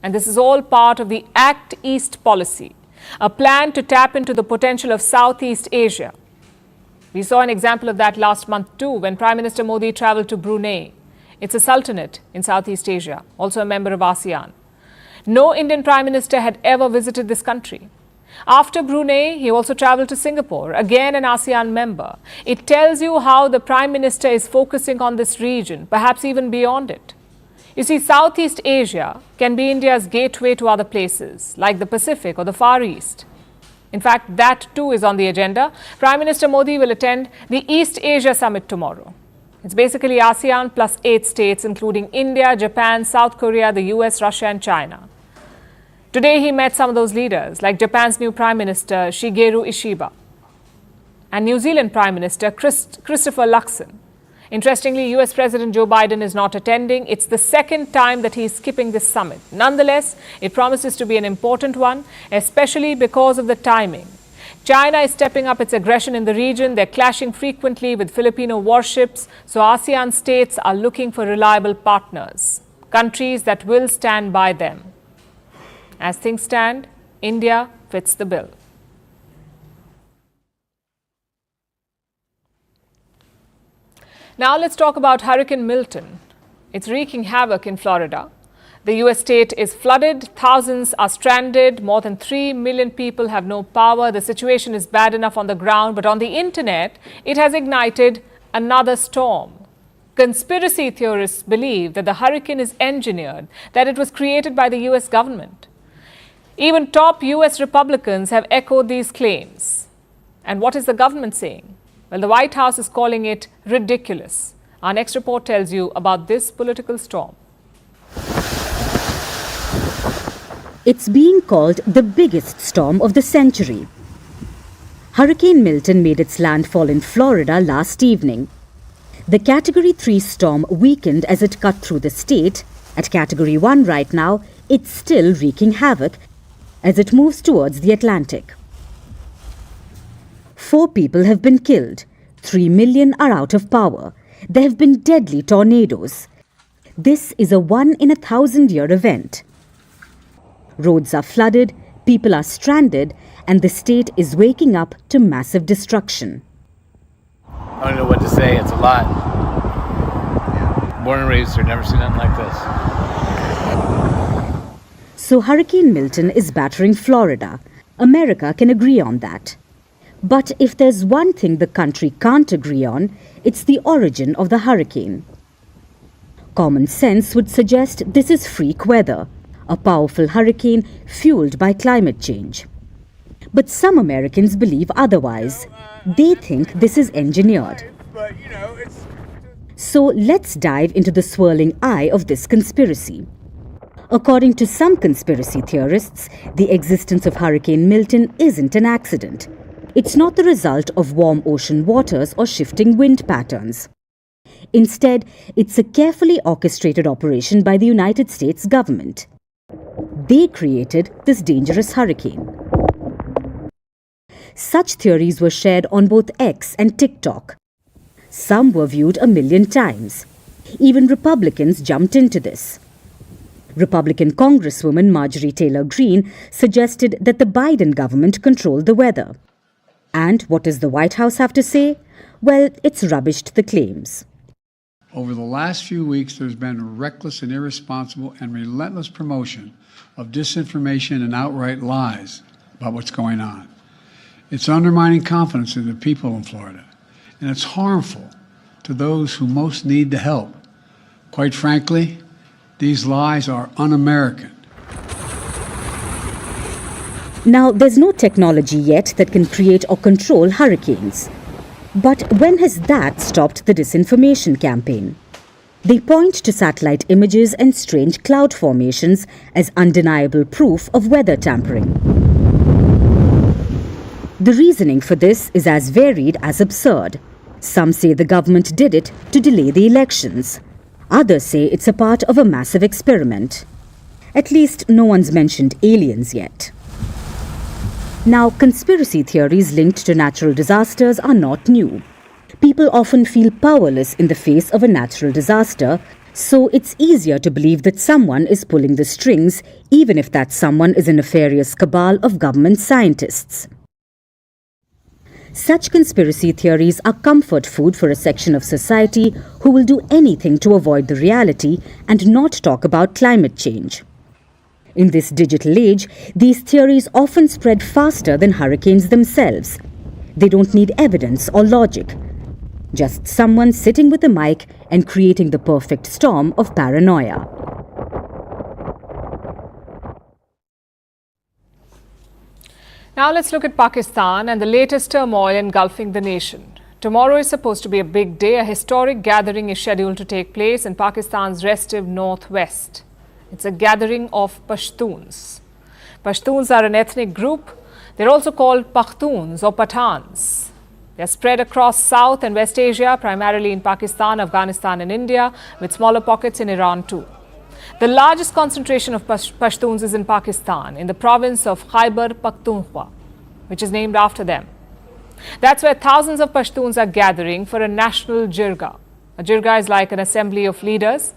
And this is all part of the Act East policy, a plan to tap into the potential of Southeast Asia. We saw an example of that last month too, when Prime Minister Modi travelled to Brunei. It's a sultanate in Southeast Asia, also a member of ASEAN. No Indian Prime Minister had ever visited this country. After Brunei, he also travelled to Singapore, again an ASEAN member. It tells you how the Prime Minister is focusing on this region, perhaps even beyond it. You see, Southeast Asia can be India's gateway to other places, like the Pacific or the Far East. In fact, that too is on the agenda. Prime Minister Modi will attend the East Asia Summit tomorrow. It's basically ASEAN plus 8 states, including India, Japan, South Korea, the US, Russia and China. Today, he met some of those leaders, like Japan's new Prime Minister, Shigeru Ishiba, and New Zealand Prime Minister, Christopher Luxon. Interestingly, US President Joe Biden is not attending. It's the second time that he is skipping this summit. Nonetheless, it promises to be an important one, especially because of the timing. China is stepping up its aggression in the region. They're clashing frequently with Filipino warships. So ASEAN states are looking for reliable partners, countries that will stand by them. As things stand, India fits the bill. Now let's talk about Hurricane Milton. It's wreaking havoc in Florida. The US state is flooded, thousands are stranded, more than 3 million people have no power. The situation is bad enough on the ground, but on the internet, it has ignited another storm. Conspiracy theorists believe that the hurricane is engineered, that it was created by the US government. Even top US Republicans have echoed these claims. And what is the government saying? Well, the White House is calling it ridiculous. Our next report tells you about this political storm. It's being called the biggest storm of the century. Hurricane Milton made its landfall in Florida last evening. The Category 3 storm weakened as it cut through the state. At Category 1 right now, it's still wreaking havoc as it moves towards the Atlantic. 4 people have been killed. 3 million are out of power. There have been deadly tornadoes. This is a 1-in-1,000-year event. Roads are flooded, people are stranded, and the state is waking up to massive destruction. I don't know what to say. It's a lot. Born and raised here, never seen nothing like this. So Hurricane Milton is battering Florida. America can agree on that. But if there's one thing the country can't agree on, it's the origin of the hurricane. Common sense would suggest this is freak weather, a powerful hurricane fueled by climate change. But some Americans believe otherwise. They think this is engineered. So let's dive into the swirling eye of this conspiracy. According to some conspiracy theorists, the existence of Hurricane Milton isn't an accident. It's not the result of warm ocean waters or shifting wind patterns. Instead, it's a carefully orchestrated operation by the United States government. They created this dangerous hurricane. Such theories were shared on both X and TikTok. Some were viewed 1 million times. Even Republicans jumped into this. Republican Congresswoman Marjorie Taylor Greene suggested that the Biden government controlled the weather. And what does the White House have to say? Well, it's rubbished the claims. Over the last few weeks, there's been a reckless and irresponsible and relentless promotion of disinformation and outright lies about what's going on. It's undermining confidence in the people in Florida, and it's harmful to those who most need the help. Quite frankly, these lies are un-American. Now, there's no technology yet that can create or control hurricanes. But when has that stopped the disinformation campaign? They point to satellite images and strange cloud formations as undeniable proof of weather tampering. The reasoning for this is as varied as absurd. Some say the government did it to delay the elections. Others say it's a part of a massive experiment. At least no one's mentioned aliens yet. Now, conspiracy theories linked to natural disasters are not new. People often feel powerless in the face of a natural disaster, so it's easier to believe that someone is pulling the strings, even if that someone is a nefarious cabal of government scientists. Such conspiracy theories are comfort food for a section of society who will do anything to avoid the reality and not talk about climate change. In this digital age, these theories often spread faster than hurricanes themselves. They don't need evidence or logic. Just someone sitting with a mic and creating the perfect storm of paranoia. Now let's look at Pakistan and the latest turmoil engulfing the nation. Tomorrow is supposed to be a big day. A historic gathering is scheduled to take place in Pakistan's restive northwest. It's a gathering of Pashtuns. Pashtuns are an ethnic group. They're also called Pakhtuns or Pathans. They're spread across South and West Asia, primarily in Pakistan, Afghanistan and India, with smaller pockets in Iran too. The largest concentration of Pashtuns is in Pakistan, in the province of Khyber Pakhtunkhwa, which is named after them. That's where thousands of Pashtuns are gathering for a national jirga. A jirga is like an assembly of leaders.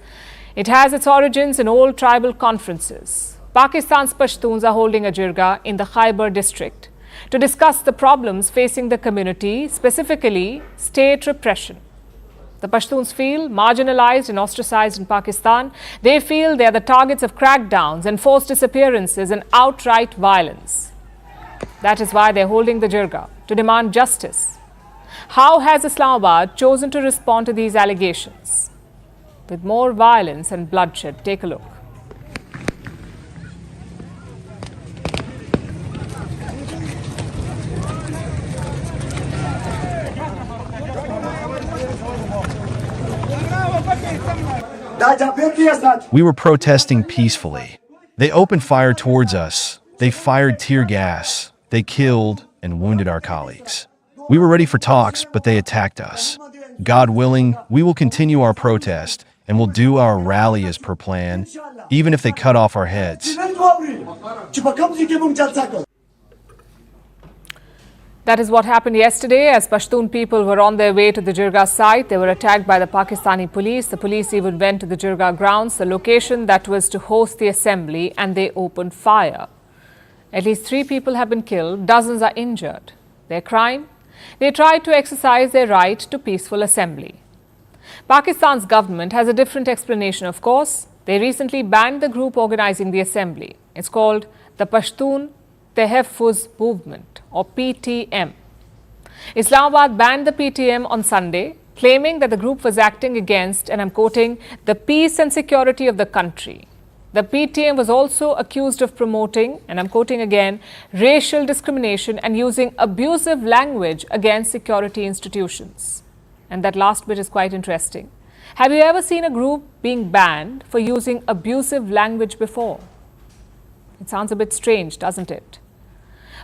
It has its origins in old tribal conferences. Pakistan's Pashtuns are holding a jirga in the Khyber district to discuss the problems facing the community, specifically state repression. The Pashtuns feel marginalized and ostracized in Pakistan. They feel they are the targets of crackdowns, enforced disappearances and outright violence. That is why they're holding the jirga, to demand justice. How has Islamabad chosen to respond to these allegations? With more violence and bloodshed, take a look. We were protesting peacefully. They opened fire towards us. They fired tear gas. They killed and wounded our colleagues. We were ready for talks, but they attacked us. God willing, we will continue our protest and will do our rally as per plan, even if they cut off our heads. That is what happened yesterday. As Pashtun people were on their way to the jirga site, they were attacked by the Pakistani police. The police even went to the jirga grounds, the location that was to host the assembly, and they opened fire. At least 3 people have been killed, dozens are injured. Their crime? They tried to exercise their right to peaceful assembly. Pakistan's government has a different explanation, of course. They recently banned the group organizing the assembly. It's called the Pashtun Tehaffuz Movement, or PTM. Islamabad banned the PTM on Sunday, claiming that the group was acting against, and I'm quoting, the peace and security of the country. The PTM was also accused of promoting, and I'm quoting again, racial discrimination and using abusive language against security institutions. And that last bit is quite interesting. Have you ever seen a group being banned for using abusive language before? It sounds a bit strange, doesn't it?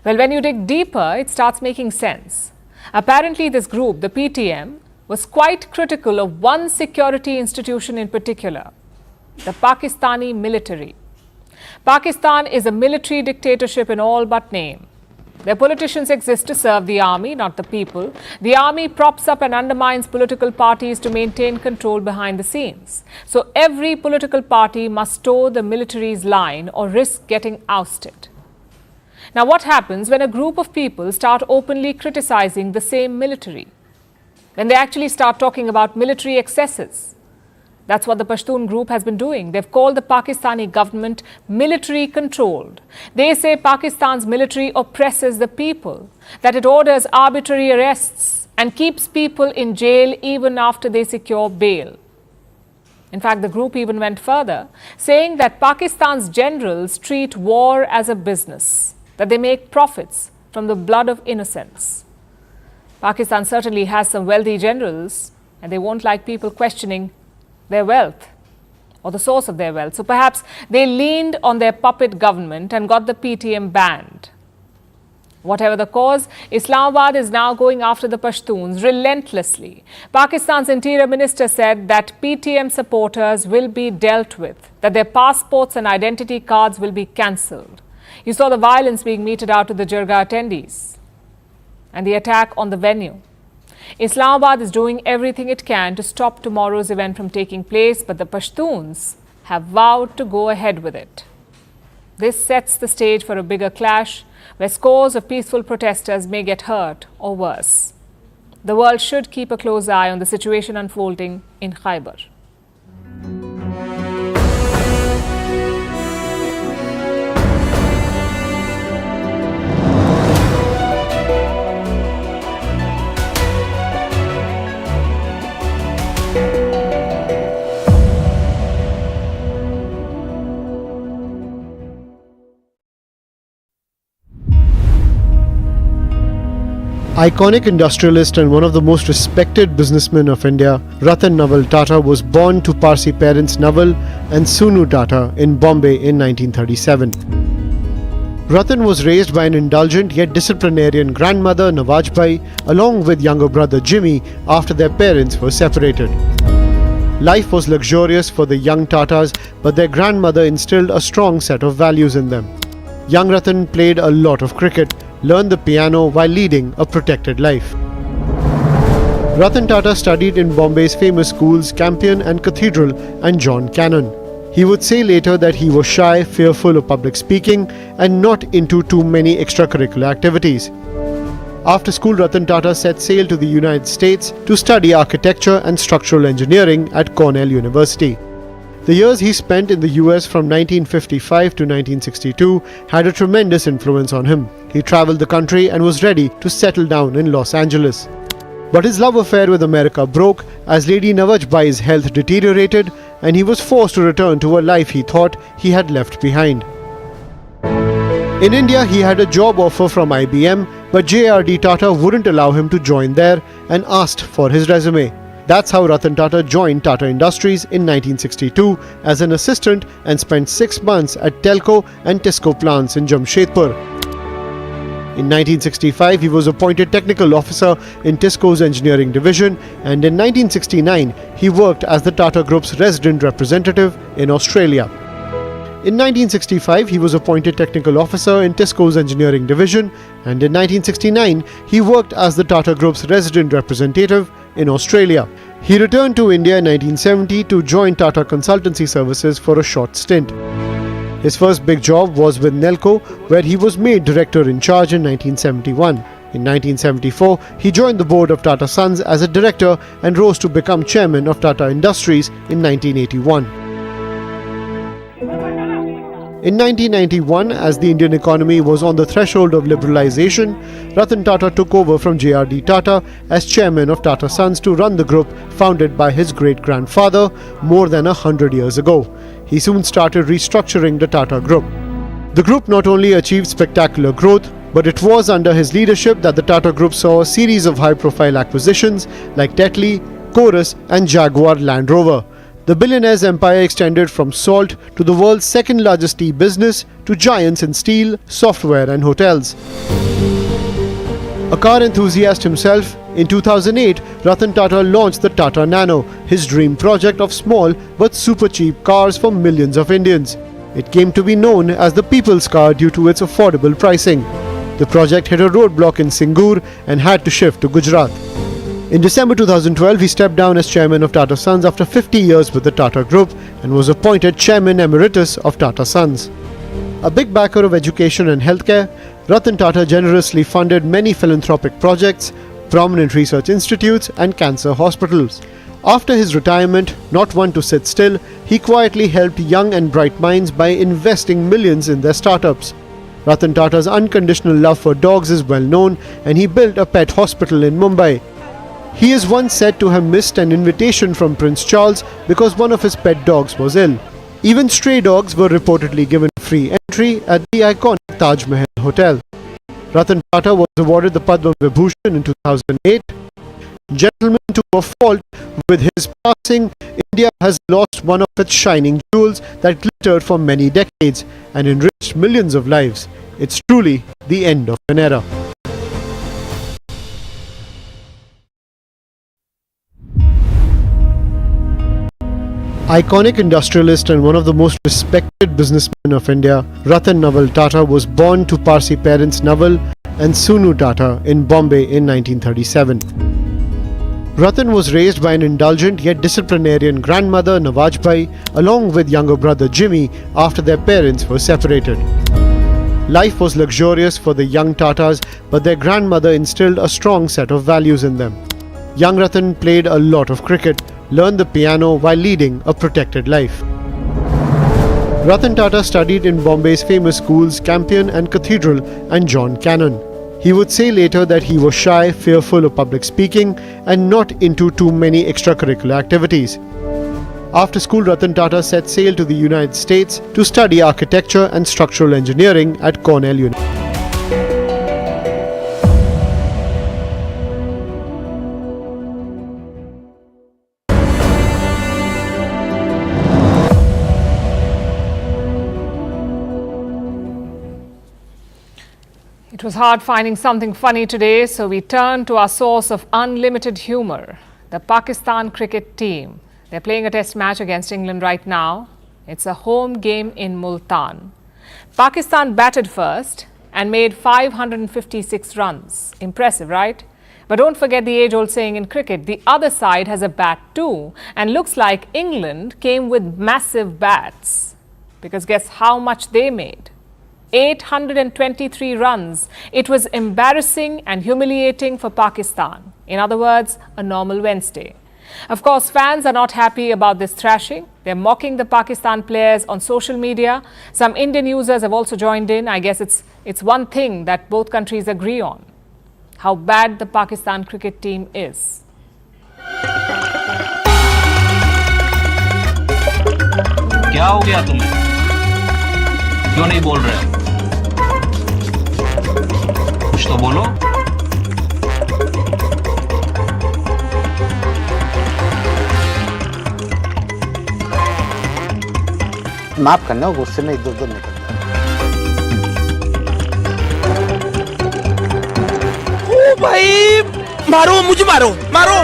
Well, when you dig deeper, it starts making sense. Apparently, this group, the PTM, was quite critical of one security institution in particular, the Pakistani military. Pakistan is a military dictatorship in all but name. Their politicians exist to serve the army, not the people. The army props up and undermines political parties to maintain control behind the scenes. So every political party must toe the military's line or risk getting ousted. Now, what happens when a group of people start openly criticizing the same military? When they actually start talking about military excesses? That's what the Pashtun group has been doing. They've called the Pakistani government military controlled. They say Pakistan's military oppresses the people, that it orders arbitrary arrests and keeps people in jail even after they secure bail. In fact, the group even went further, saying that Pakistan's generals treat war as a business, that they make profits from the blood of innocents. Pakistan certainly has some wealthy generals, and they won't like people questioning their wealth or the source of their wealth. So perhaps they leaned on their puppet government and got the PTM banned. Whatever the cause, Islamabad is now going after the Pashtuns relentlessly. Pakistan's Interior Minister said that PTM supporters will be dealt with, that their passports and identity cards will be cancelled. You saw the violence being meted out to the jirga attendees and the attack on the venue. Islamabad is doing everything it can to stop tomorrow's event from taking place, but the Pashtuns have vowed to go ahead with it. This sets the stage for a bigger clash where scores of peaceful protesters may get hurt or worse. The world should keep a close eye on the situation unfolding in Khyber. Iconic industrialist and one of the most respected businessmen of India, Ratan Tata was born to Parsi parents Naval and Sunu Tata in Bombay in 1937. Ratan was raised by an indulgent yet disciplinarian grandmother Nawajbai along with younger brother Jimmy after their parents were separated. Life was luxurious for the young Tatas, but their grandmother instilled a strong set of values in them. Young Ratan played a lot of cricket, learned the piano while leading a protected life. Ratan Tata studied in Bombay's famous schools Campion and Cathedral and John Cannon. He would say later that he was shy, fearful of public speaking and not into too many extracurricular activities. After school, Ratan Tata set sail to the United States to study architecture and structural engineering at Cornell University. The years he spent in the US from 1955 to 1962 had a tremendous influence on him. He traveled the country and was ready to settle down in Los Angeles. But his love affair with America broke as Lady Nawajbai's health deteriorated and he was forced to return to a life he thought he had left behind. In India, he had a job offer from IBM, but JRD Tata wouldn't allow him to join there and asked for his resume. That's how Ratan Tata joined Tata Industries in 1962 as an assistant and spent 6 months at Telco and Tisco plants in Jamshedpur. In 1965, he was appointed technical officer in Tisco's engineering division, and in 1969, he worked as the Tata Group's resident representative in Australia. In 1965, he was appointed technical officer in Tisco's engineering division, and in 1969, he worked as the Tata Group's resident representative in Australia. He returned to India in 1970 to join Tata Consultancy Services for a short stint. His first big job was with Nelco, where he was made director in charge in 1971. In 1974, he joined the board of Tata Sons as a director and rose to become chairman of Tata Industries in 1981. In 1991, as the Indian economy was on the threshold of liberalization, Ratan Tata took over from JRD Tata as chairman of Tata Sons to run the group founded by his great-grandfather more than 100 years ago. He soon started restructuring the Tata Group. The group not only achieved spectacular growth, but it was under his leadership that the Tata Group saw a series of high-profile acquisitions like Tetley, Chorus and Jaguar Land Rover. The billionaire's empire extended from salt to the world's second-largest tea business to giants in steel, software and hotels. A car enthusiast himself, in 2008, Ratan Tata launched the Tata Nano, his dream project of small but super cheap cars for millions of Indians. It came to be known as the people's car due to its affordable pricing. The project hit a roadblock in Singur and had to shift to Gujarat. In December 2012, he stepped down as chairman of Tata Sons after 50 years with the Tata Group and was appointed chairman emeritus of Tata Sons. A big backer of education and healthcare, Ratan Tata generously funded many philanthropic projects, prominent research institutes and cancer hospitals. After his retirement, not one to sit still, he quietly helped young and bright minds by investing millions in their startups. Ratan Tata's unconditional love for dogs is well known, and he built a pet hospital in Mumbai. He is once said to have missed an invitation from Prince Charles because one of his pet dogs was ill. Even stray dogs were reportedly given free entry at the iconic Taj Mahal Hotel. Ratan Tata was awarded the Padma Vibhushan in 2008. Gentlemen, to a fault, with his passing, India has lost one of its shining jewels that glittered for many decades and enriched millions of lives. It's truly the end of an era. Iconic industrialist and one of the most respected businessmen of India, Ratan Tata was born to Parsi parents Naval and Sunu Tata in Bombay in 1937. Ratan was raised by an indulgent yet disciplinarian grandmother Nawajbai along with younger brother Jimmy after their parents were separated. Life was luxurious for the young Tatas, but their grandmother instilled a strong set of values in them. Young Ratan played a lot of cricket, learned the piano while leading a protected life. Ratan Tata studied in Bombay's famous schools Campion and Cathedral and John Cannon. He would say later that he was shy, fearful of public speaking and not into too many extracurricular activities. After school, Ratan Tata set sail to the United States to study architecture and structural engineering at Cornell University. It was hard finding something funny today, so we turned to our source of unlimited humor, the Pakistan cricket team. They're playing a test match against England right now. It's a home game in Multan. Pakistan batted first and made 556 runs. Impressive, right? But don't forget the age-old saying in cricket, the other side has a bat too. And looks like England came with massive bats. Because guess how much they made? 823 runs. It was embarrassing and humiliating for Pakistan. In other words, a normal Wednesday. Of course, fans are not happy about this thrashing. They're mocking the Pakistan players on social media. Some Indian users have also joined in. I guess it's one thing that both countries agree on: how bad the Pakistan cricket team is. क्या हो गया तुम्हें? क्यों नहीं बोल रहे हो? कुछ तो बोलो. माफ करना, गुस्से में इधर उधर निकल जाए. ओ भाई, मारो मुझे, मारो मारो.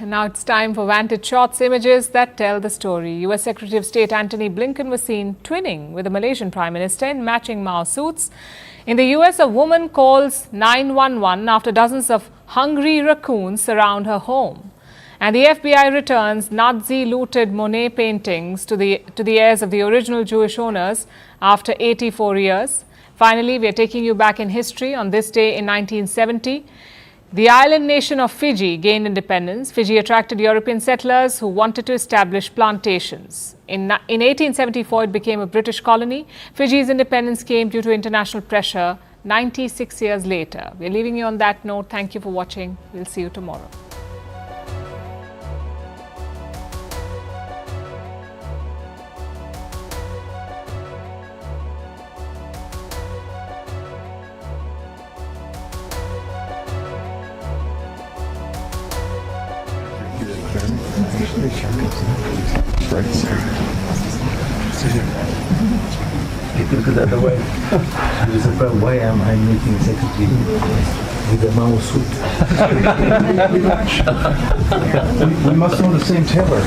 Now it's time for Vantage Shots, images that tell the story. US Secretary of State Antony Blinken was seen twinning with the Malaysian Prime Minister in matching Mao suits. In the US, a woman calls 911 after dozens of hungry raccoons surround her home. And the FBI returns Nazi-looted Monet paintings to the heirs of the original Jewish owners after 84 years. Finally, we are taking you back in history on this day in 1970. The island nation of Fiji gained independence. Fiji attracted European settlers who wanted to establish plantations. In 1874, it became a British colony. Fiji's independence came due to international pressure 96 years later. We're leaving you on that note. Thank you for watching. We'll see you tomorrow. Look at the other way. Why am I meeting secretary with a Mao suit? we must know the same tailor.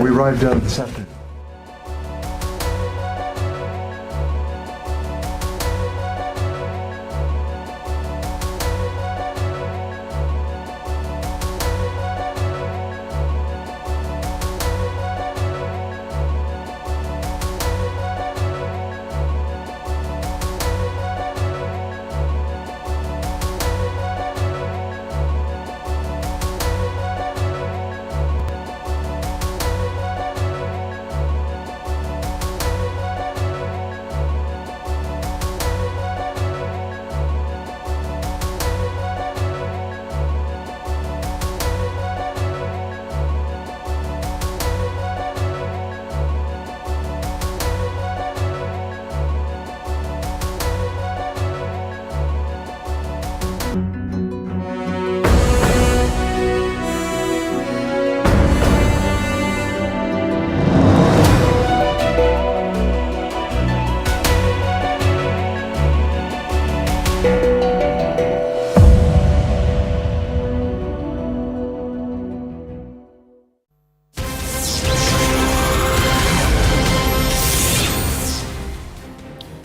We arrived this afternoon.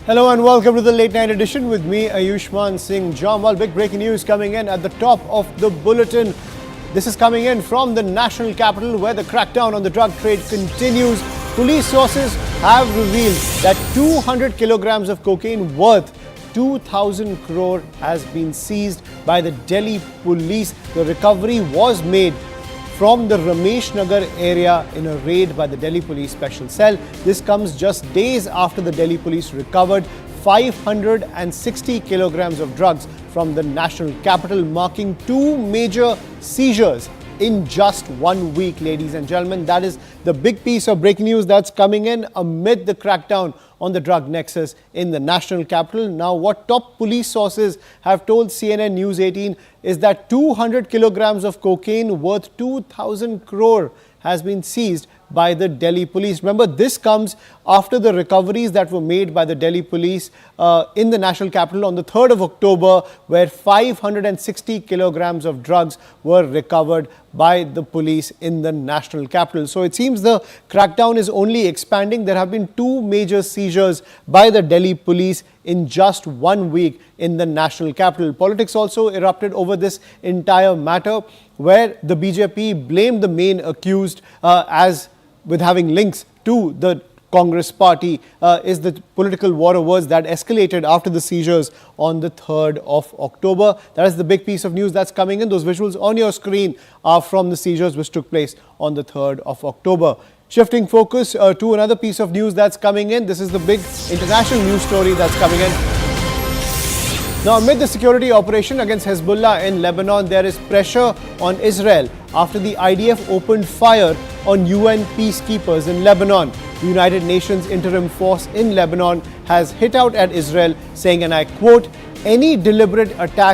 Hello and welcome to the late night edition with me, Ayushman Singh Jamal. Big breaking news coming in at the top of the bulletin. This is coming in from the national capital where the crackdown on the drug trade continues. Police sources have revealed that 200 kilograms of cocaine worth 2,000 crore has been seized by the Delhi police. The recovery was made from the Ramesh Nagar area in a raid by the Delhi Police Special Cell. This comes just days after the Delhi Police recovered 560 kilograms of drugs from the national capital, marking 2 major seizures in just 1 week, ladies and gentlemen. That is the big piece of breaking news that's coming in amid the crackdown on the drug nexus in the national capital. Now, what top police sources have told CNN News 18 is that 200 kilograms of cocaine worth 2,000 crore has been seized by the Delhi police. Remember, this comes after the recoveries that were made by the Delhi police in the national capital on the 3rd of October, where 560 kilograms of drugs were recovered by the police in the national capital. So it seems the crackdown is only expanding. There have been 2 major seizures by the Delhi police in just 1 week in the national capital. Politics also erupted over this entire matter, where the BJP blamed the main accused as with having links to the Congress party is the political war of words that escalated after the seizures on the 3rd of October. That is the big piece of news that's coming in. Those visuals on your screen are from the seizures which took place on the 3rd of October. Shifting focus to another piece of news that's coming in. This is the big international news story that's coming in. Now, amid the security operation against Hezbollah in Lebanon, there is pressure on Israel after the IDF opened fire on UN peacekeepers in Lebanon. The United Nations Interim Force in Lebanon has hit out at Israel, saying, and I quote, "Any deliberate attack